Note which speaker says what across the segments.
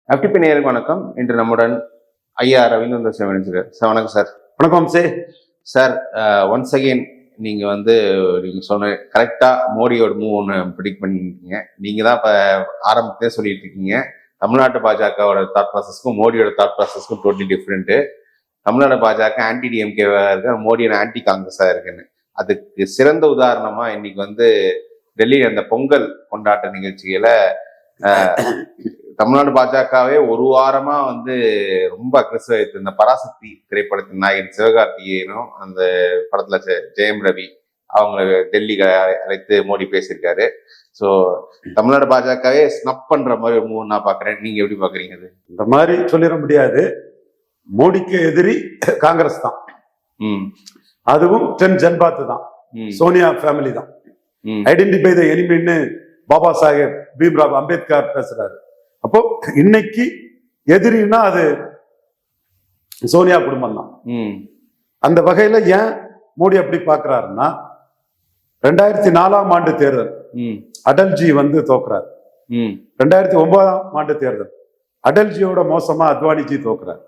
Speaker 1: FTP நேயர்களுக்கு வணக்கம். இன்று நம்முடன் ஐயா ரவீந்திர சார் இணைஞ்சிருக்கார். சார் வணக்கம் சார்.
Speaker 2: வணக்கம்
Speaker 1: சார். ஒன்ஸ் அகெயின் நீங்க சொன்ன கரெக்டா மோடியோட மூவ் ஒன்று ப்ரிடிக்ட் பண்ணிருக்கீங்க. நீங்க தான் இப்போ ஆரம்பத்திலே சொல்லிட்டு இருக்கீங்க, தமிழ்நாட்டு பாஜகவோட தாட் ப்ராசஸ்க்கும் மோடியோட தாட் ப்ராசஸ்க்கும் totally different. Tamil Nadu BJP anti டிஎம்கேவா இருக்கு, மோடியோட ஆன்டி காங்கிரஸா இருக்குன்னு. அதுக்கு சிறந்த உதாரணமா இன்னைக்கு டெல்லி அந்த பொங்கல் கொண்டாட்ட நிகழ்ச்சியில தமிழ்நாடு பாஜகவே ஒரு வாரமா ரொம்ப அக்ரெசிவ் ஆயிடுச்சு. இந்த பராசக்தி திரைப்படத்தின் நாயகன் சிவகார்த்திகேயனும் அந்த படத்துல ஜெயம் ரவி அவங்களை டெல்லிக்கு அழைத்து மோடி பேசியிருக்காரு. ஸோ தமிழ்நாடு பாஜகவே ஸ்னப் பண்ற மாதிரி ஒரு மூவ் நான் பாக்குறேன். நீங்க எப்படி பாக்குறீங்க? அது
Speaker 2: இந்த மாதிரி சொல்லிட முடியாது. மோடிக்கு எதிரி காங்கிரஸ் தான், அதுவும் ஜன்பாத் தான், சோனியா ஃபேமிலி தான். ஐடென்டிஃபை த எனிமின்னு பாபா சாஹேப் பீம்ராவ் அம்பேத்கர் பேசுறாரு. அப்போ இன்னைக்கு எதிரின்னா அது சோனியா குடும்பம் தான். அந்த வகையில ஏன் மோடி அப்படி பாக்குறாருன்னா, 2004ஆம் ஆண்டு தேர்தல் அடல்ஜி தோக்குறாரு. 2009ஆம் ஆண்டு தேர்தல் அடல்ஜியோட மோசமா அத்வானிஜி தோக்குறாரு.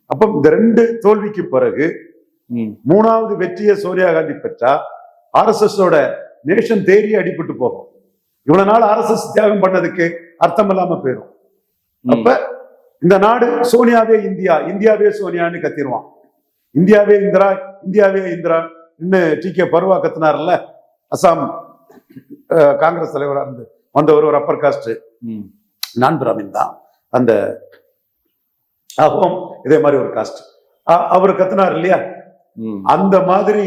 Speaker 2: அப்போ இந்த ரெண்டு தோல்விக்கு பிறகு மூணாவது வெற்றியை சோனியா காந்தி பெற்றா RSS நேஷன் தேரி அடிபட்டு போகும். இவ்வளவு நாள் RSS தியாகம் பண்ணதுக்கு அர்த்தம் இல்லாம போயிடும். அப்ப இந்த நாடு சோனியாவே இந்தியா, இந்தியாவே சோனியான்னு கத்திடுவான். இந்தியாவே இந்திரா, இந்தியாவே இந்திரா இன்னும் TK பருவா கத்தினார்ல, அசாம் காங்கிரஸ் தலைவராக இருந்து வந்தவர், ஒரு அப்பர் காஸ்ட் நான் பிராமின் தான். அந்த இதே மாதிரி ஒரு காஸ்ட் அவர் கத்தினார் இல்லையா, அந்த மாதிரி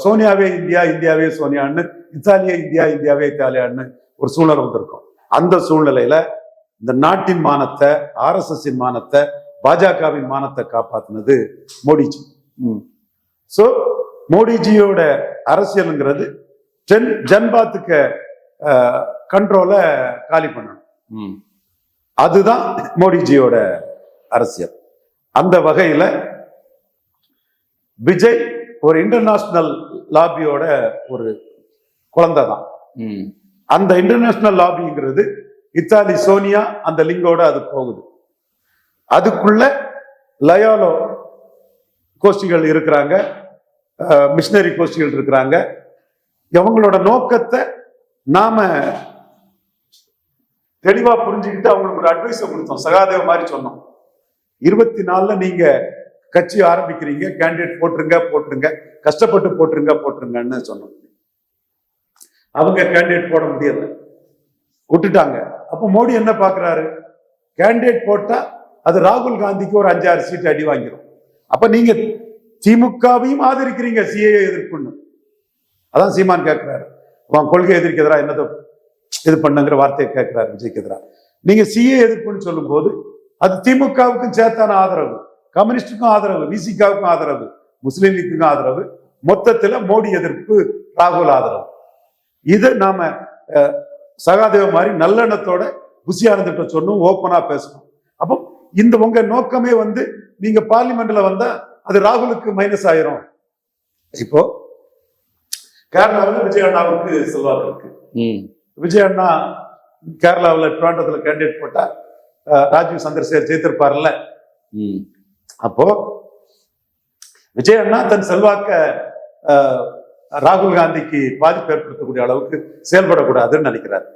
Speaker 2: சோனியாவே இந்தியா, இந்தியாவே சோனியான்னு, இத்தாலிய இந்தியா, இந்தியாவே இத்தாலியான்னு ஒரு சூழ்நிலை வந்திருக்கும். அந்த சூழ்நிலையில இந்த நாட்டின் மானத்தை, RSSின் மானத்தை, பாஜகவின் மானத்தை காப்பாத்தினது மோடிஜி. சோ மோடிஜியோட அரசியலுங்கிறது ஜன்பாத்துக்கு கண்ட்ரோல காலி பண்ணணும். அதுதான் மோடிஜியோட அரசியல். அந்த வகையில விஜய் ஒரு இன்டர்நேஷனல் லாபியோட ஒரு குழந்தை தான். அந்த இன்டர்நேஷனல் லாபிங்கிறது இத்தாலி சோனியா அந்த லிங்கோட அது போகுது. அதுக்குள்ள லயோலோ கோஷ்டிகள் இருக்கிறாங்க, மிஷினரி கோஷ்டிகள் இருக்கிறாங்க. இவங்களோட நோக்கத்தை நாம தெளிவா புரிஞ்சுக்கிட்டு அவங்களுக்கு ஒரு அட்வைஸை கொடுத்தோம். சகாதேவ மாதிரி சொன்னோம், 24ல நீங்க கட்சி ஆரம்பிக்கிறீங்க, கேண்டிடேட் போட்டுருங்க, கஷ்டப்பட்டு போட்டுருங்கன்னு சொன்னோம். அவங்க கேண்டிடேட் போட முடியல, விட்டுட்டாங்க. அப்ப மோடி என்ன பாக்குறாரு, கேண்டிடேட் போட்டா அது ராகுல் காந்திக்கு ஒரு 5-6 சீட் அடி வாங்கிடும். அப்ப நீங்க திமுகவையும் ஆதரிக்கிறீங்க CAA எதிர்ப்புன்னு. அதான் சீமான் கேட்கிறாரு, அவன் கொள்கை எதிர்க்கு எதிராக என்னதை இது பண்ணுங்கிற வார்த்தையை கேட்கிறாரு விஜய்க்கு எதிராக. நீங்க CAA எதிர்ப்புன்னு சொல்லும் போது அது திமுகவுக்கும் சேர்த்தான ஆதரவு, கம்யூனிஸ்டுக்கும் ஆதரவு, VCKவுக்கும் ஆதரவு, முஸ்லீம் லீக்குக்கும் ஆதரவு, மொத்தத்துல மோடி எதிர்ப்பு, ராகுல் ஆதரவு. இது நாம சகாதேவ மாதிரி நல்லெண்ணத்தோட புசியானந்திட்ட சொன்னோம், ஓப்பனா பேசணும். அப்போ இந்த உங்க நோக்கமே நீங்க பார்லிமெண்ட்ல வந்தா அது ராகுலுக்கு மைனஸ் ஆயிரும். இப்போ கேரளாவில் விஜய் அண்ணாவுக்கு செல்வாக்கு இருக்கு. விஜய் அண்ணா கேரளாவில் ட்ரிவாண்டத்தில் கேண்டிடேட் போட்டா ராஜீவ் சந்திரசேகர் ஜெயித்திருப்பார்ல. அப்போ விஜய் அண்ணா தன் செல்வாக்க ராகுல் காந்திக்கு பாதிப்பு ஏற்படுத்தக்கூடிய அளவுக்கு செயல்படக்கூடாதுன்னு நினைக்கிறார்.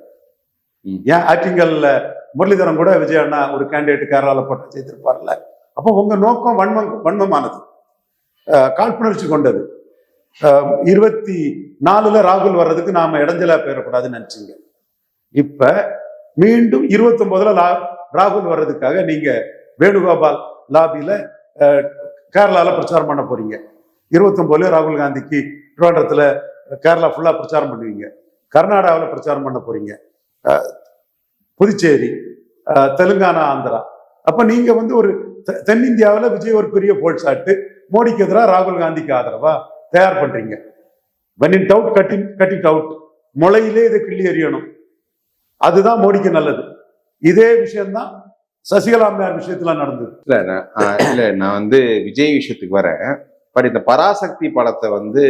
Speaker 2: ஏன் ஆக்டிங்கல்ல முரளிதரன் கூட விஜய் அண்ணா ஒரு கேண்டிடேட் கேரளாவில் போட்ட ஜெயித்திருப்பார்ல. அப்போ உங்க நோக்கம் வன்மமானது, காழ்ப்புணர்ச்சி கொண்டது. 24ல ராகுல் வர்றதுக்கு நாம இடைஞ்சலா போயிடக்கூடாதுன்னு நினைச்சீங்க. இப்ப மீண்டும் 29ல ராகுல் வர்றதுக்காக நீங்க வேணுகோபால் லாபியில கேரளால பிரச்சாரம் பண்ண போறீங்க. 29ல ராகுல் காந்திக்கு ட்ரிவாண்டத்துல கேரளா ஃபுல்லா பிரச்சாரம் பண்ணுவீங்க. கர்நாடகாவில் பிரச்சாரம் பண்ண போறீங்க, புதுச்சேரி, தெலுங்கானா, ஆந்திரா. அப்ப நீங்க ஒரு தென்னிந்தியாவில் விஜய் ஒரு பெரிய போல் சாட்டு, மோடிக்கு எதிராக ராகுல் காந்திக்கு ஆதரவா தயார் பண்றீங்க. when in doubt cut it out, முளையிலே இதை கிள்ளி எறியணும். அதுதான் மோடிக்கு நல்லது. இதே விஷயம்தான் சசிகலா அம்மையார் விஷயத்துல நடந்தது.
Speaker 1: இல்ல நான் விஜய் விஷயத்துக்கு வரேன். பட் இந்த பராசக்தி படத்தை வந்து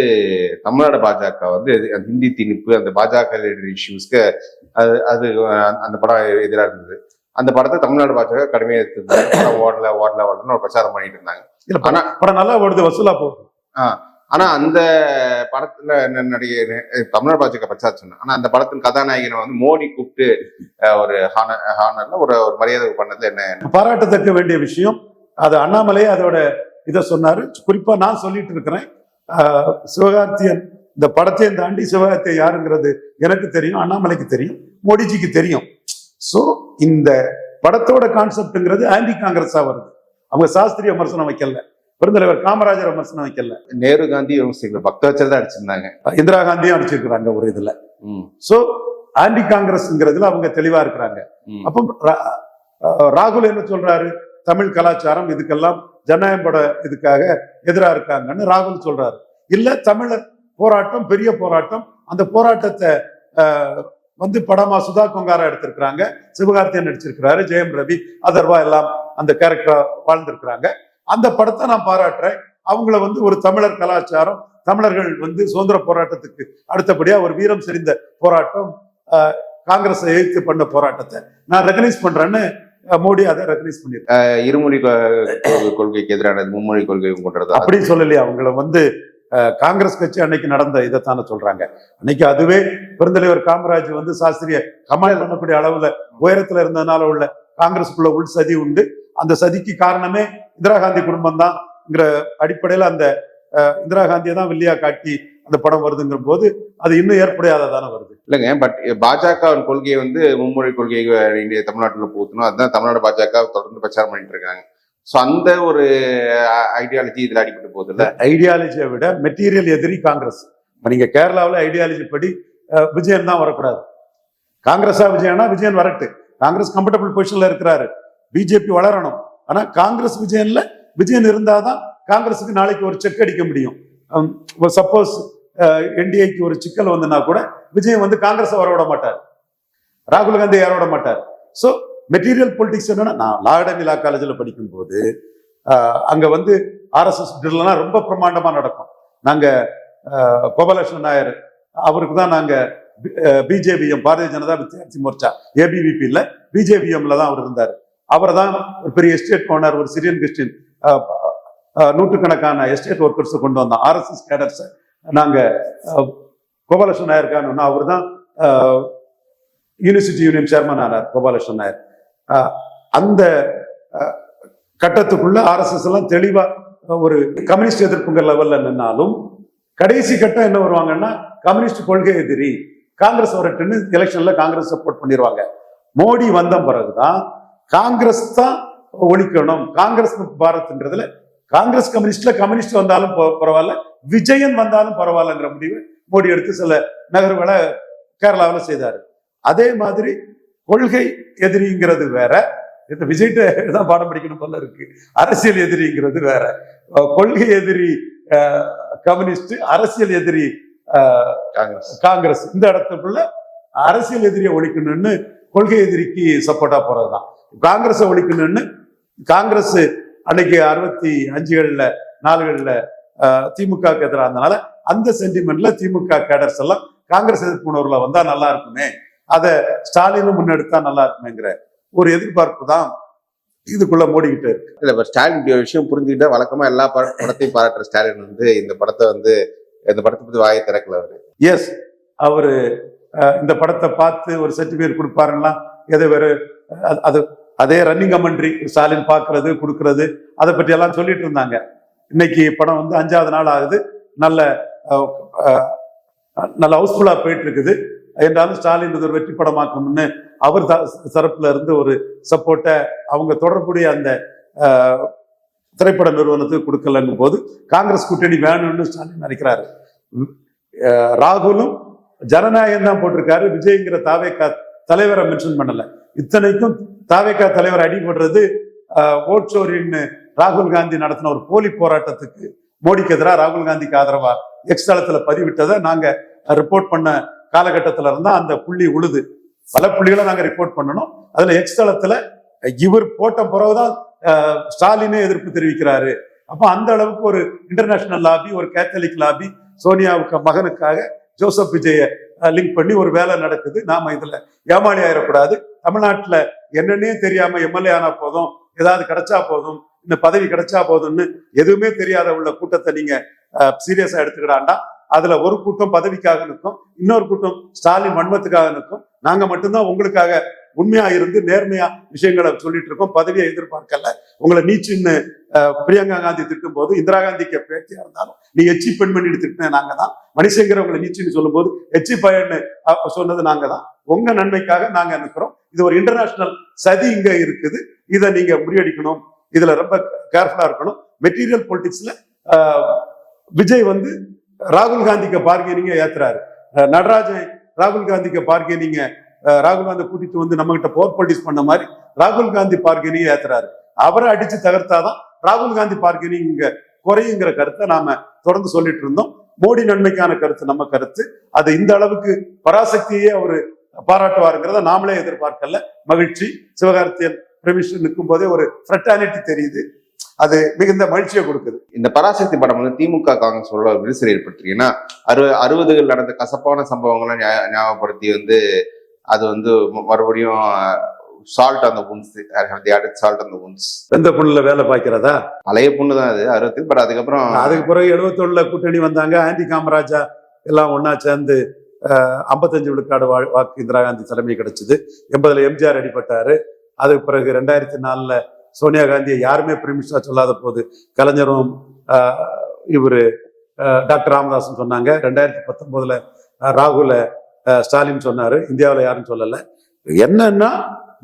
Speaker 1: தமிழ்நாடு பாஜக வந்து ஹிந்தி திணிப்பு அந்த பாஜக இஷ்யூஸ்க்கு அது அந்த படம் எதிராக இருந்தது. அந்த படத்தை தமிழ்நாடு பாஜக கடுமையாக எடுத்து ஓடலன்னு ஒரு பிரச்சாரம் பண்ணிட்டு இருந்தாங்க.
Speaker 2: இல்ல படம் நல்லா ஓடுது, வசூலா போகுது.
Speaker 1: ஆனா அந்த படத்துல நடிகை தமிழ்நாடு பாஜக பிரச்சாரம் சொன்னேன். ஆனா அந்த படத்தின் கதாநாயகனை வந்து மோடி கூப்பிட்டு ஒரு ஹானர்ல ஒரு மரியாதை பண்ணது என்ன
Speaker 2: பாராட்டத்தக்க வேண்டிய விஷயம். அது அண்ணாமலை அதோட இதை சொன்னாரு. குறிப்பா நான் சொல்லிட்டு இருக்கிறேன், சிவகார்த்தியன் இந்த படத்தையும் தாண்டி சிவகார்த்தியன் யாருங்கிறது எனக்கு தெரியும், அண்ணாமலைக்கு தெரியும், மோடிஜிக்கு தெரியும். சோ இந்த படத்தோட கான்செப்ட்ங்கிறது ஆன்டி காங்கிரஸா வருது. அவங்க சாஸ்திரிய விமர்சனம் வைக்கல, பெருந்தலைவர் காமராஜர் விமர்சனம் வைக்கல,
Speaker 1: நேரு காந்தி விமர்சிக்கல, பக்தவச்சல் தான் அடிச்சிருந்தாங்க,
Speaker 2: இந்திரா காந்தியும் அடிச்சிருக்கிறாங்க ஒரு இதுல. சோ ஆன்டி காங்கிரஸ்ங்கிறதுல அவங்க தெளிவா இருக்கிறாங்க. அப்போ ராகுல் என்ன சொல்றாரு, தமிழ் கலாச்சாரம் இதுக்கெல்லாம் ஜனநாயகம் பட இதுக்காக எதிராக இருக்காங்கன்னு ராகுல் சொல்றாரு. இல்ல தமிழர் போராட்டம் பெரிய போராட்டம், அந்த போராட்டத்தை வந்து படமா சுதா கொங்காரா எடுத்திருக்கிறாங்க, சிவகார்த்தியன் நடிச்சிருக்கிறாரு, ஜெயம் ரவி, அதர்வா எல்லாம் அந்த கேரக்டரா வாழ்ந்திருக்கிறாங்க. அந்த படத்தை நான் பாராட்டுறேன். அவங்கள வந்து ஒரு தமிழர் கலாச்சாரம், தமிழர்கள் வந்து சுதந்திர போராட்டத்துக்கு அடுத்தபடியா ஒரு வீரம் செறிந்த போராட்டம், காங்கிரஸை எதிர்த்து பண்ண போராட்டத்தை நான் ரெகனைஸ் பண்றேன்னு மோடி அதை ரெகனைஸ் பண்ணிருக்காரு.
Speaker 1: இருமொழி கொள்கைக்கு எதிரானது மும்மொழி கொள்கை கொண்டது
Speaker 2: அப்படின்னு சொல்லலையே. அவங்கள வந்து காங்கிரஸ் கட்சி அன்னைக்கு நடந்த இதைத்தானே சொல்றாங்க. அன்னைக்கு அதுவே பெருந்தலைவர் காமராஜ் வந்து சாஸ்திரிய கமால் பண்ணக்கூடிய அளவுல உயரத்துல இருந்ததுனால உள்ள காங்கிரஸுக்குள்ள உள் சதி உண்டு. அந்த சதிக்கு காரணமே இந்திரா காந்தி குடும்பம் தான்ங்கிற அடிப்படையில அந்த இந்திரா காந்தியை தான் வில்லியா காட்டி அந்த படம் வருதுங்கிற போது அது இன்னும் ஏற்படையாததானே வருது
Speaker 1: இல்லைங்க. பட் பாஜக கொள்கையை வந்து மும்மொழி கொள்கையை இந்திய தமிழ்நாட்டில் போத்தணும், அதுதான் தமிழ்நாடு பாஜக தொடர்ந்து பிரச்சாரம் பண்ணிட்டு இருக்காங்க. ஸோ அந்த ஒரு ஐடியாலஜி இதில் அடிபட்டு போகுது இல்லை.
Speaker 2: ஐடியாலஜியை விட மெட்டீரியல் எதிரி காங்கிரஸ். நீங்க கேரளாவில் ஐடியாலஜி படி விஜயன் தான் வரக்கூடாது. காங்கிரஸா விஜயனா விஜயன் வரட்டு, காங்கிரஸ் கம்ஃபர்டபுள் பொசிஷன்ல இருக்கிறாரு, பிஜேபி வளரணும். ஆனா காங்கிரஸ் விஜயன்ல விஜயன் இருந்தாதான் காங்கிரஸுக்கு நாளைக்கு ஒரு செக் அடிக்க முடியும். சப்போஸ் என்டிஏக்கு ஒரு சிக்கல் வந்துன்னா கூட விஜயன் வந்து காங்கிரஸை வரவிட மாட்டார், ராகுல் காந்தி யார விட மாட்டார். ஸோ மெட்டீரியல் பொலிட்டிக்ஸ் என்னன்னா, நான் லா அகாடமி லா காலேஜில் படிக்கும் போது அங்க வந்து ஆர்எஸ்எஸ் ட்ரில்லாம் ரொம்ப பிரமாண்டமா நடக்கும். நாங்க கோபாலகிருஷ்ணன் நாயர் அவருக்கு தான் நாங்க பிஜேபிஎம் பாரதிய ஜனதா வித்யார்த்தி மோர்ச்சா ஏபிவிபி இல்ல பிஜேபிஎம்ல தான் அவர் இருந்தார். அவரை தான் ஒரு பெரிய எஸ்டேட் ஓனர், ஒரு சிரியன் கிறிஸ்டின் நூற்றுக்கணக்கான எஸ்டேட் ஒர்க்கர்ஸை கொண்டு வந்தோம். ஆர்எஸ்எஸ் கேடர்ஸை நாங்க கோபாலகிருஷ்ணன் நாயர் காணோம்னா அவர் தான் யூனிவர்சிட்டி யூனியன் சேர்மன் ஆனார் கோபாலகிருஷ்ணன் நாயர். அந்த கட்டத்துக்குள்ள ஆர்எஸ்எஸ் எல்லாம் தெளிவா ஒரு கம்யூனிஸ்ட் எதிர்ப்புங்கிற லெவல்ல நின்னாலும் கடைசி கட்டம் என்ன வருவாங்கன்னா, கம்யூனிஸ்ட் கொள்கை எதிரி காங்கிரஸ் வரட்டுன்னு எலெக்ஷன்ல காங்கிரஸ் சப்போர்ட் பண்ணிடுவாங்க. மோடி வந்த பிறகுதான் காங்கிரஸ் தான் ஒழிக்கணும், காங்கிரஸ் பாரத்ன்றதுல காங்கிரஸ் கம்யூனிஸ்ட் வந்தாலும் பரவாயில்ல, விஜயன் வந்தாலும் பரவாயில்லங்கிற முடிவு மோடி எடுத்து சில நகர்வுகளை கேரளாவில் செய்தாரு. அதே மாதிரி கொள்கை எதிரிங்கிறது வேற, இந்த விஜய்கிட்ட தான் பாடம் படிக்கணும் போல இருக்கு. அரசியல் எதிரிங்கிறது வேற. கொள்கை எதிரி கம்யூனிஸ்ட், அரசியல் எதிரி காங்கிரஸ். இந்த இடத்துக்குள்ள அரசியல் எதிரியை ஒழிக்கணும்னு கொள்கை எதிரிக்கு சப்போர்ட்டா போறதுதான். காங்கிரஸை ஒழிக்கணும்னு காங்கிரஸ் அன்னைக்கு 65களில் 4களில் திமுக எதிராக இருந்தனால அந்த சென்டிமெண்ட்ல திமுக கேடர்ஸ் எல்லாம் காங்கிரஸ் எதிர்ப்பு உணர்வுல வந்தா நல்லா இருக்குமே, அதை ஸ்டாலினும் முன்னெடுத்தா நல்லா இருக்குமேங்கிற ஒரு எதிர்பார்ப்பு தான் இதுக்குள்ள மூடிக்கிட்டு இருக்கு.
Speaker 1: இல்ல ஸ்டாலின் விஷயம் புரிஞ்சுக்கிட்டா வழக்கமா எல்லா படத்தையும் பாராட்டுற ஸ்டாலின் வந்து இந்த படத்தை பத்தி வாயை திறக்கல அவரு.
Speaker 2: எஸ், அவரு இந்த படத்தை பார்த்து ஒரு சர்டிபிகேட் கொடுப்பாருன்னா எதை வேறு அது அதே ரன்னிங் கமெண்ட்ரி ஸ்டாலின் பார்க்கறது கொடுக்கறது அதை பற்றி எல்லாம் சொல்லிட்டு இருந்தாங்க. இன்னைக்கு படம் வந்து 5வது நாள் ஆகுது, நல்ல ஹவுஸ்ஃபுல்லா போயிட்டு இருக்குது. என்றாலும் ஸ்டாலின் இது ஒரு வெற்றி படமாக்கணும்னு அவர் தரப்புல இருந்து ஒரு சப்போர்ட்டை அவங்க தொடர்புடைய அந்த திரைப்பட நிறுவனத்துக்கு கொடுக்கலங்கும் போது காங்கிரஸ் கூட்டணி வேணும்னு ஸ்டாலின் நினைக்கிறாரு. ராகுலும் ஜனநாயகம் தான் போட்டிருக்காரு, விஜய்ங்கிற தாவேகா தலைவரை மென்ஷன் பண்ணல. இத்தனைக்கும் தாவேகா தலைவர் அடிபடுறது ஓட்சோரின்னு ராகுல் காந்தி நடத்தின ஒரு போலி போராட்டத்துக்கு மோடிக்கு எதிராக ராகுல் காந்திக்கு ஆதரவா எக்ஸ் தளத்துல பதிவிட்டதை நாங்க ரிப்போர்ட் பண்ண காலகட்டத்துல இருந்தா அந்த புள்ளி உழுது. பல புள்ளிகளை நாங்க ரிப்போர்ட் பண்ணணும். அதுல எக்ஸ் தளத்துல இவர் போட்ட பிறகுதான் ஸ்டாலினே எதிர்ப்பு தெரிவிக்கிறாரு அப்ப அந்த அளவுக்கு ஒரு இன்டர்நேஷனல் லாபி, ஒரு கேத்தலிக் லாபி சோனியாவுக்கு மகனுக்காக ஜோசப் விஜய லிங்க் பண்ணி ஒரு வேலை நடக்குது. நாம இதுல ஏமாளி ஆயிடக்கூடாது. தமிழ்நாட்டுல என்னன்னே தெரியாம எம்எல்ஏ ஆனா போதும், ஏதாவது கிடைச்சா போதும், இந்த பதவி கிடைச்சா போதும்னு எதுவுமே தெரியாத உள்ள கூட்டத்தை நீங்க சீரியஸா எடுத்துக்கிடாண்டா. அதுல ஒரு கூட்டம் பதவிக்காக நிற்கும், இன்னொரு கூட்டம் ஸ்டாலின் வன்மத்துக்காக நிற்கும். நாங்க மட்டும்தான் உங்களுக்காக உண்மையா இருந்து நேர்மையா விஷயங்களை சொல்லிட்டு இருக்கோம். பதவியை எதிர்பார்க்கல. உங்களை நீச்சுன்னு பிரியங்கா காந்தி திட்டும் போது, இந்திரா காந்திக்கு பேட்டியா இருந்தாலும் நீ எச்சி பெண்மணி திட்டின நாங்க தான். மணிசங்கர் உங்களை நீச்சுன்னு சொல்லும் போது எச்சி பையன்னு சொன்னது நாங்க தான். உங்க நன்மைக்காக நாங்க நிற்கிறோம். இது ஒரு இன்டர்நேஷனல் சதி இங்க இருக்குது. இதை நீங்க முறியடிக்கணும். இதுல ரொம்ப கேர்ஃபுல்லா இருக்கணும். மெட்டீரியல் பொலிட்டிக்ஸ்ல விஜய் வந்து ராகுல் காந்திக்கு பார்கெனிங்க ஏத்துறாரு. நடராஜன் ராகுல் காந்திக்கு பார்கெனிங்க, ராகுல் காந்தி கூட்டிட்டு வந்து நம்ம கிட்ட போர் பொலிட்டிக்ஸ் பண்ண மாதிரி ராகுல் காந்தி பார்கெனிங் ஏத்துறாரு. அவரை அடிச்சு தகர்த்தாதான் ராகுல் காந்தி பார்கெனிங் இங்க குறையுங்கிற கருத்தை நாம தொடர்ந்து சொல்லிட்டு இருந்தோம். மோடி நன்மைக்கான கருத்து நம்ம கருத்து. அது இந்த அளவுக்கு பராசக்தியே அவரு பாராட்டுவாருங்கிறத நாமளே எதிர்பார்க்கல. மகிழ்ச்சி. சிவகார்த்தியன் பிரமிஷன் நிற்கும் போதே ஒரு ஃப்ரெட்டாலிட்டி தெரியுது. அது மிகுந்த மகிழ்ச்சியை கொடுக்குது.
Speaker 1: இந்த பராசக்தி படம் வந்து திமுக காங்கிரஸ் விரிசல் ஏற்பட்டிருக்கு. ஏன்னா 60கள் நடந்த கசப்பான சம்பவங்களை ஞாபகப்படுத்தி வந்து அது வந்து மறுபடியும் சால்ட் அந்த புண்ஸ், சால்ட் அந்த புண்ஸ்.
Speaker 2: எந்த புண்ணுல வேலை பார்க்கிறதா?
Speaker 1: பழைய புண்ணு தான் அது 60. பட் அதுக்கு
Speaker 2: பிறகு 71 கூட்டணி வந்தாங்க. ஆண்டி காமராஜா எல்லாம் ஒன்னா சேர்ந்து 55 விழுக்காடு வாக்கு இந்திரா காந்தி தலைமை கிடைச்சது. 80ல் எம்ஜிஆர் அடிபட்டாரு. அதுக்கு பிறகு 2004 சோனியா காந்தியை யாருமே பிரிமிஷா சொல்லாத போது கலைஞரும் இவரு டாக்டர் ராமதாஸும் சொன்னாங்க. 2019 ராகுல ஸ்டாலின் சொன்னாரு. இந்தியாவில் யாரும் சொல்லல. என்னன்னா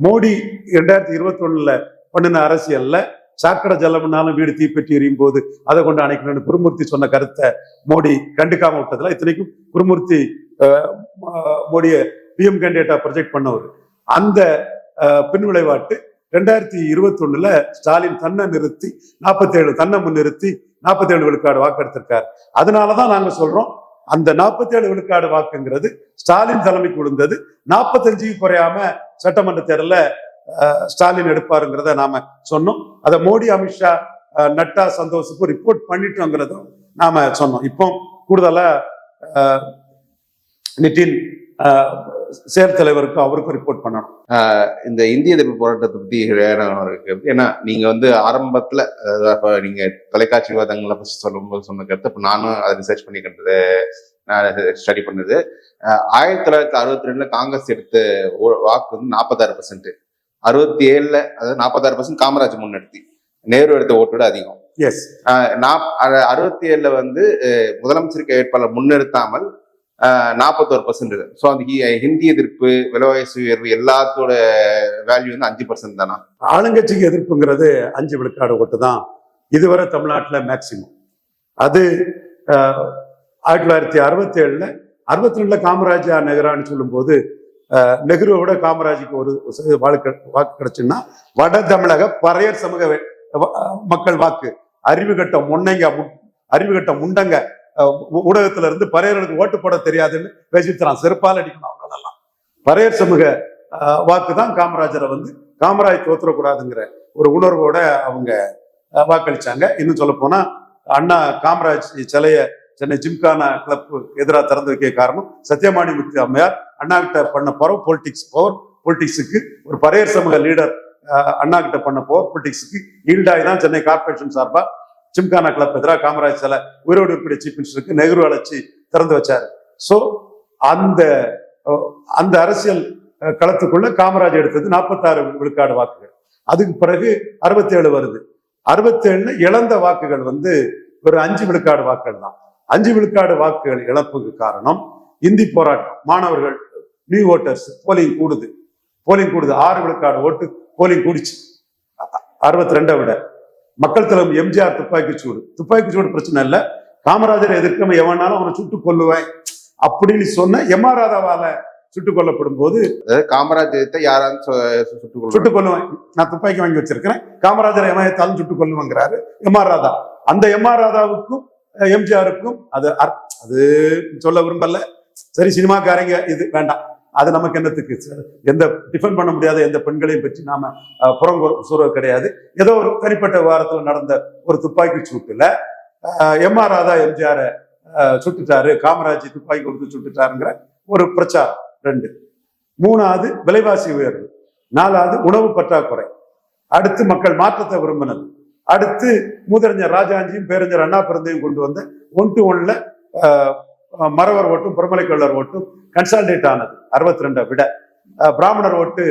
Speaker 2: மோடி 2021 பண்ணின அரசியல்ல சாக்கடை ஜலம்னாலும் வீடு தீப்பெட்டி எரியும் போது அதை கொண்டு அணைக்கணும்னு குருமூர்த்தி சொன்ன கருத்தை மோடி கண்டுக்காம விட்டதுல, இத்தனைக்கும் குருமூர்த்தி மோடிய பிஎம் கேண்டிடேட்டா ப்ரொஜெக்ட் பண்ணவர். அந்த பின்விளைவாட்டு 2021 ஸ்டாலின் தன்னை நிறுத்தி 47 தன்னை முன்னிறுத்தி 47 விழுக்காடு வாக்கு எடுத்திருக்காரு. அதனாலதான் நாங்க சொல்றோம், அந்த 47 விழுக்காடு வாக்குங்கிறது ஸ்டாலின் தலைமைக்கு விழுந்தது. 45 குறையாம சட்டமன்ற தேர்தல ஸ்டாலின் எடுப்பாருங்கிறத நாம சொன்னோம். அதை மோடி, அமித்ஷா, நட்டா, சந்தோஷுக்கு ரிப்போர்ட் பண்ணிட்டோங்கிறதும் நாம சொன்னோம். இப்போ கூடுதலா நிதின் செயல் தலைவருக்கு அவருக்கும் ரிப்போர்ட் பண்ணணும்.
Speaker 1: இந்த இந்திய எதிர்ப்பு போராட்டத்தை பத்தி இருக்கு. ஏன்னா நீங்க வந்து ஆரம்பத்துல நீங்க தொலைக்காட்சி விவாதங்களை சொல்லும்போது சொன்ன கருத்து இப்ப நானும் அதை ரிசர்ச் பண்ணிக்கிட்டது, நான் ஸ்டடி பண்ணது. 1962 காங்கிரஸ் எடுத்த வாக்கு வந்து 46%. 67 அதாவது 46% காமராஜ் முன்னெடுத்தி, நேரு எடுத்த ஓட்டோட அதிகம். 67 வந்து முதலமைச்சருக்கு வேட்பாளர் முன்னெடுத்தாமல் 41%. ஸோ அந்த ஹிந்தி எதிர்ப்பு, விலைவாசி உயர்வு எல்லாத்தோட வேல்யூ வந்து 5% தானா?
Speaker 2: ஆளுங்கட்சிக்கு எதிர்ப்புங்கிறது 5 விழுக்காடு ஓட்டு தான் இதுவரை தமிழ்நாட்டில் மேக்சிமம். அது 1967 62 காமராஜா நெஹ்ரான்னு சொல்லும் போது நெஹ்ருவை விட காமராஜுக்கு ஒரு வாக்கு கிடைச்சுன்னா வட தமிழக பறையர் சமூக மக்கள் வாக்கு, அறிவுகட்ட முண்டங்க ஊடகத்துல இருந்து பறையர்களுக்கு ஓட்டு போட தெரியாதுன்னு பேசித்தான் செருப்பால் அடிக்கணும். அவங்களெல்லாம் பறையர் சமூக வாக்கு தான் காமராஜரை வந்து காமராஜ் தோற்றக்கூடாதுங்கிற ஒரு உணர்வோட அவங்க வாக்களிச்சாங்க. இன்னும் சொல்ல போனா அண்ணா காமராஜ் சிலைய சென்னை ஜிம்கானா கிளப் எதிராக திறந்து வைக்க காரணம் சத்யமாணி முத்து அம்மையார் அண்ணா கிட்ட பண்ண பவர் பொலிட்டிக்ஸுக்கு ஒரு பறையர் சமூக லீடர் அண்ணா கிட்ட பண்ண பவர் பொலிட்டிக்ஸுக்கு ஈல்டாய் தான் சென்னை கார்பரேஷன் சார்பா ஜிம்கானா கிளப் எதிராக காமராஜ் சிலை உயிரோடு இருக்கக்கூடிய சீஃப் மினிஸ்டருக்கு நெஹ்ரு அழைச்சி திறந்து வச்சாரு. ஸோ அந்த அரசியல் களத்துக்குள்ள காமராஜ் எடுத்தது 46 விழுக்காடு வாக்குகள். அதுக்கு பிறகு 67 வருது. 67 இழந்த வாக்குகள் வந்து ஒரு 5 விழுக்காடு வாக்குகள் தான். 5 விழுக்காடு வாக்குகள் இழப்புக்கு காரணம் இந்தி போராட்டம். மாணவர்கள் நியூ ஓட்டர்ஸ் போலிங் கூடுது. 6 விழுக்காடு ஓட்டு போலிங் கூடிச்சு 62 விட. மக்கள் தலைவர் எம்ஜிஆர் துப்பாக்கி சூடு பிரச்சனை இல்லை, காமராஜரை எதிர்க்காம எவனாலும் அவனை சுட்டுக் கொல்லுவேன் அப்படின்னு சொன்ன எம்ஆர் ராதாவால சுட்டுக் கொல்லப்படும் போது,
Speaker 1: காமராஜ்
Speaker 2: சுட்டுக் கொல்லுவேன், நான் துப்பாக்கி வாங்கி வச்சிருக்கிறேன், காமராஜரை எமயத்தாலும் சுட்டுக் கொல்லுவேங்கிறாரு எம்ஆர் ராதா. அந்த எம்ஆர் ராதாவுக்கும் எம்ஜிஆருக்கும் அது சொல்ல விரும்பல, சரி சினிமாக்காரங்க இது வேண்டாம், அது நமக்கு என்னத்துக்கு எந்த டிஃபெண்ட் பண்ண முடியாத எந்த பெண்களையும் பற்றி நாம புறம் சொல்றது கிடையாது. ஏதோ ஒரு தனிப்பட்ட விவகாரத்தில் நடந்த ஒரு துப்பாக்கி சூட்டுல எம்.ஆர். ராதா எம்ஜிஆர் சுட்டுட்டாரு, காமராஜ் துப்பாக்கி கொடுத்து சுட்டுட்டாருங்கிற ஒரு பிரச்சாரம் 2. 3வது விலைவாசி உயர்வு. 4வது உணவு பற்றாக்குறை. அடுத்து மக்கள் மாற்றத்தை விரும்பினது. அடுத்து மூதறிஞர் ராஜாஞ்சியும் பேரறிஞர் அண்ணா பிறந்தையும் கொண்டு வந்த 1-to-1 மறவர் ஓட்டும் புறமலைக்கொள்ளர் ஓட்டும் கன்சால்டேட் ஆனது 62 விட, பிராமணர் ஓட்டு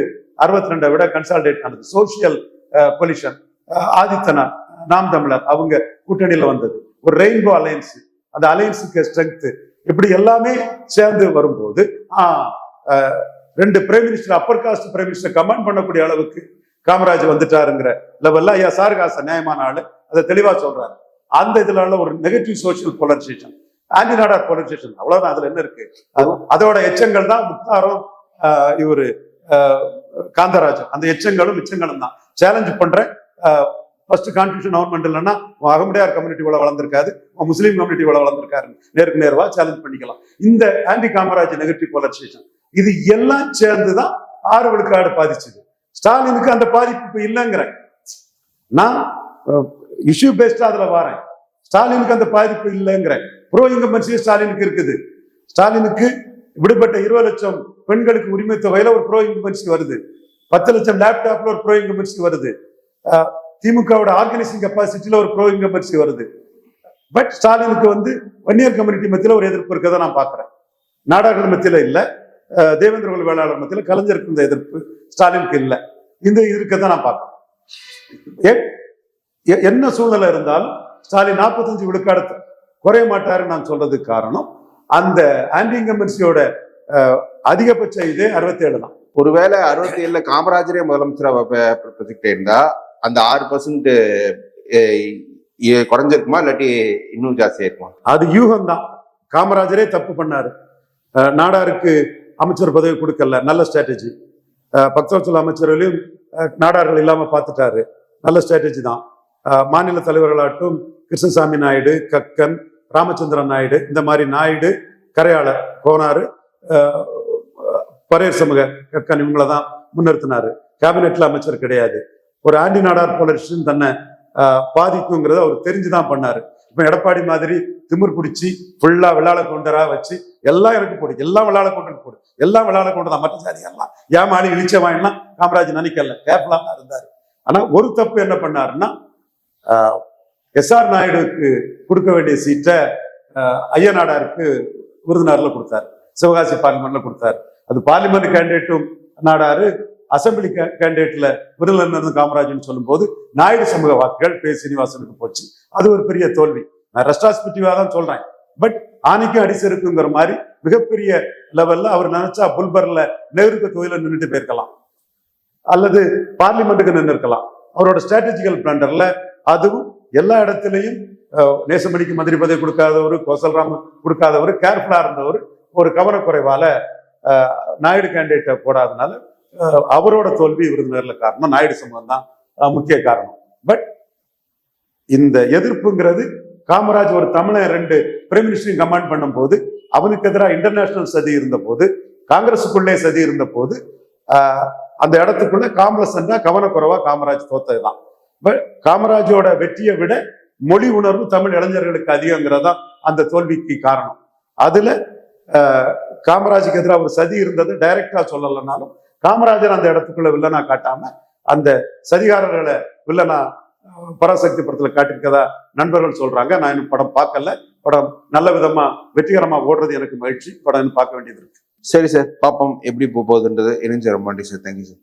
Speaker 2: 62 விட கன்சால்டேட் ஆனது. சோசியல் பொலிஷன் ஆதித்தனா நாம் தமிழர் அவங்க கூட்டணியில வந்தது. ஒரு ரெயின்போ அலையன்ஸ், அந்த அலையன்ஸுக்கு ஸ்ட்ரென்த், இப்படி எல்லாமே சேர்ந்து வரும்போது 2 prime minister upper caste prime minister command பண்ணக்கூடிய அளவுக்கு காமராஜ் வந்துட்டாருங்கிற லெவல்ல ஐயா சாருகாச நியாயமான ஆளு அதை தெளிவா சொல்றாரு. அந்த இதுல ஒரு negative social polarisation, anti Nadar polarisation, அவ்வளவுதான். அதுல என்ன இருக்கு? அதோட எச்சங்கள் தான் முக்தாரும் இவரு காந்தராஜன். அந்த எச்சங்களும் மிச்சங்களும் தான் சேலஞ்ச் பண்றேன். ஃபர்ஸ்ட் கான்ஸ்டியூஷன் கவர்மெண்ட் இல்லைன்னா அகமுடையார் கம்யூனிட்டி இவ்வளவு வளர்ந்திருக்காது, முஸ்லீம் கம்யூனிட்டி இவ்வளவு வளர்ந்திருக்காரு. நேருக்கு நேர்வா சேலஞ்ச் பண்ணிக்கலாம். இந்த ஆன்டி காமராஜ் நெகட்டிவ் போலரைசேஷன் இது எல்லாம் சேர்ந்துதான் 6 விழுக்காடு பாதிச்சது. ஸ்டாலினுக்கு அந்த பாதிப்பு இல்லைங்கிறேன். நான் இஷ்யூ பேஸ்டா அதுல வரேன். ஸ்டாலினுக்கு அந்த பாதிப்பு இல்லைங்கிறேன். ப்ரோ இன்கம்பன்சி ஸ்டாலினுக்கு இருக்குது. ஸ்டாலினுக்கு விடுபட்ட 20 லட்சம் பெண்களுக்கு உரிமை தொகையில ஒரு ப்ரோ இன்கம்பன்சி வருது. 10 லட்சம் லேப்டாப்ல ஒரு ப்ரோ இன்கம்பன்சி வருது. திமுகவோட ஆர்கனைசிங் கெப்பாசிட்டியில ஒரு ப்ரோ இன்கம்பன்சி வருது. பட் ஸ்டாலினுக்கு வன்னியர் கம்யூனிட்டி மத்தியில ஒரு எதிர்ப்பு இருக்கதான் நான் பாக்குறேன். நாடார்கள் மத்தியில இல்ல, தேவேந்திர குல வேளாளர் மத்தியில கலைஞருக்கு இந்த எதிர்ப்பு ஸ்டாலினுக்கு இல்லை. இந்த இருக்கதான் நான் பார்க்கிறேன். என்ன சூழ்நிலை இருந்தாலும் ஸ்டாலின் 45 விழுக்காடு குறைய மாட்டாருன்னு நான் சொல்றதுக்கு காரணம் அந்த ஆன்டி இன்கம்பன்சியோட அதிகபட்ச இதே 67 தான்.
Speaker 1: ஒருவேளை 67 காமராஜரே முதலமைச்சரா ப்ரொஜெக்ட் இருந்தா அந்த 6% குறைஞ்சிருக்குமா, இல்லாட்டி இன்னும் ஜாஸ்தியா இருக்குமா?
Speaker 2: அது யூகம் தான். காமராஜரே தப்பு பண்ணாரு. நாடாருக்கு அமைச்சர் பதவி கொடுக்கல, நல்ல ஸ்ட்ராட்டஜி. பக்தவச்சல அமைச்சர்களையும் நாடார்கள் இல்லாம பார்த்துட்டாரு, நல்ல ஸ்ட்ராட்டஜி தான். மாநில தலைவர்களாட்டும் கிருஷ்ணசாமி நாயுடு, கக்கன், ராமச்சந்திரன் நாயுடு, இந்த மாதிரி நாயுடு, கரையாளர், கோனாரு, பரையர் சமூக கக்கன் இவங்களதான் முன்னிறுத்தினாரு. கேபினெட்ல அமைச்சர் கிடையாது. ஒரு ஆன்டி நாடார் போலரைசேஷன் தன்னை பாதிக்குங்கிறத அவர் தெரிஞ்சுதான் பண்ணாரு. இப்ப எடப்பாடி மாதிரி திமிர் பிடிச்சி ஃபுல்லா விளாட கொண்டரா வச்சு எல்லாம் எனக்கு போடு, எல்லாம் விளாட கொண்டு போடு, எல்லாம் விளாட கொண்டுதான் மற்ற ஜாதி எல்லாம் ஏமாளி இழிச்ச வாங்கினா காமராஜ் நினைக்கல, கேப்லாம் தான் இருந்தாரு. ஆனா ஒரு தப்பு என்ன பண்ணாருன்னா, எஸ்.ஆர். நாயுடுக்கு கொடுக்க வேண்டிய சீட்டை ஐயநாடாருக்கு விருதுநகர்ல கொடுத்தாரு, சிவகாசி பார்லிமெண்ட்ல கொடுத்தாரு. அது பார்லிமெண்ட் கேண்டிடேட்டும் நாடாரு, அசம்பிளி கேண்டிடேட்ல விருதுநகர் காமராஜ்னு சொல்லும் போது நாயுடு சமூக வாக்குகள் பே. சீனிவாசனுக்கு போச்சு. அது ஒரு பெரிய தோல்வி. நான் ரெஸ்ட்ராஸ்பெக்டிவா தான் சொல்றேன். பட் ஆணைக்கும் அடிசருக்குங்கிற மாதிரி மிகப்பெரிய லெவல்ல அவர் நினைச்சா புல்பர்ல நேருக்கு தொழில நின்றுட்டு போயிருக்கலாம், அல்லது பார்லிமெண்ட்டுக்கு நின்று இருக்கலாம். அவரோட ஸ்ட்ராட்டஜிக்கல் பிளாண்டர்ல அதுவும் எல்லா இடத்திலையும் நேசமணிக்கு மந்திரி பதவி கொடுக்காதவர், கோசல்ராம் கொடுக்காதவர், கேர்ஃபுல்லா இருந்தவர், ஒரு கவனக்குறைவால நாயுடு கேண்டிடேட்டை போடாதனால அவரோட தோல்வி விருதுநகர்ல காரணம். நாயுடு சமூகம் தான் முக்கிய காரணம். பட் இந்த எதிர்ப்புங்கிறது காமராஜ் ஒரு தமிழன் 2 பிரைம் மினிஸ்டரையும் கமாண்ட் பண்ணும் போது, அவனுக்கு எதிராக இன்டர்நேஷனல் சதி இருந்த போது, காங்கிரஸுக்குள்ளே சதி இருந்த போது, அந்த இடத்துக்குள்ள காமராஜ் கவனக்குறைவா காமராஜ் தோத்ததுதான். பட் காமராஜோட வெற்றியை விட மொழி உணர்வு தமிழ் இளைஞர்களுக்கு அதிகங்கிறதா அந்த தோல்விக்கு காரணம். அதுல காமராஜுக்கு எதிராக ஒரு சதி இருந்தது டைரக்டா சொல்லலைனாலும் காமராஜர் அந்த இடத்துக்குள்ள வில்லனா காட்டாம அந்த சதிகாரர்களை வில்லனா பராசக்தி படத்துல காட்டிருக்கதா நண்பர்கள் சொல்றாங்க. நான் இன்னும் படம் பார்க்கல. படம் நல்ல விதமா வெற்றிகரமா ஓடுறது எனக்கு மகிழ்ச்சி. படம் பார்க்க வேண்டியது இருக்கு.
Speaker 1: சரி சார், பாப்போம் எப்படி போகுதுன்றது. இணைஞ்ச ரொம்ப நன்றி சார். Thank you sir.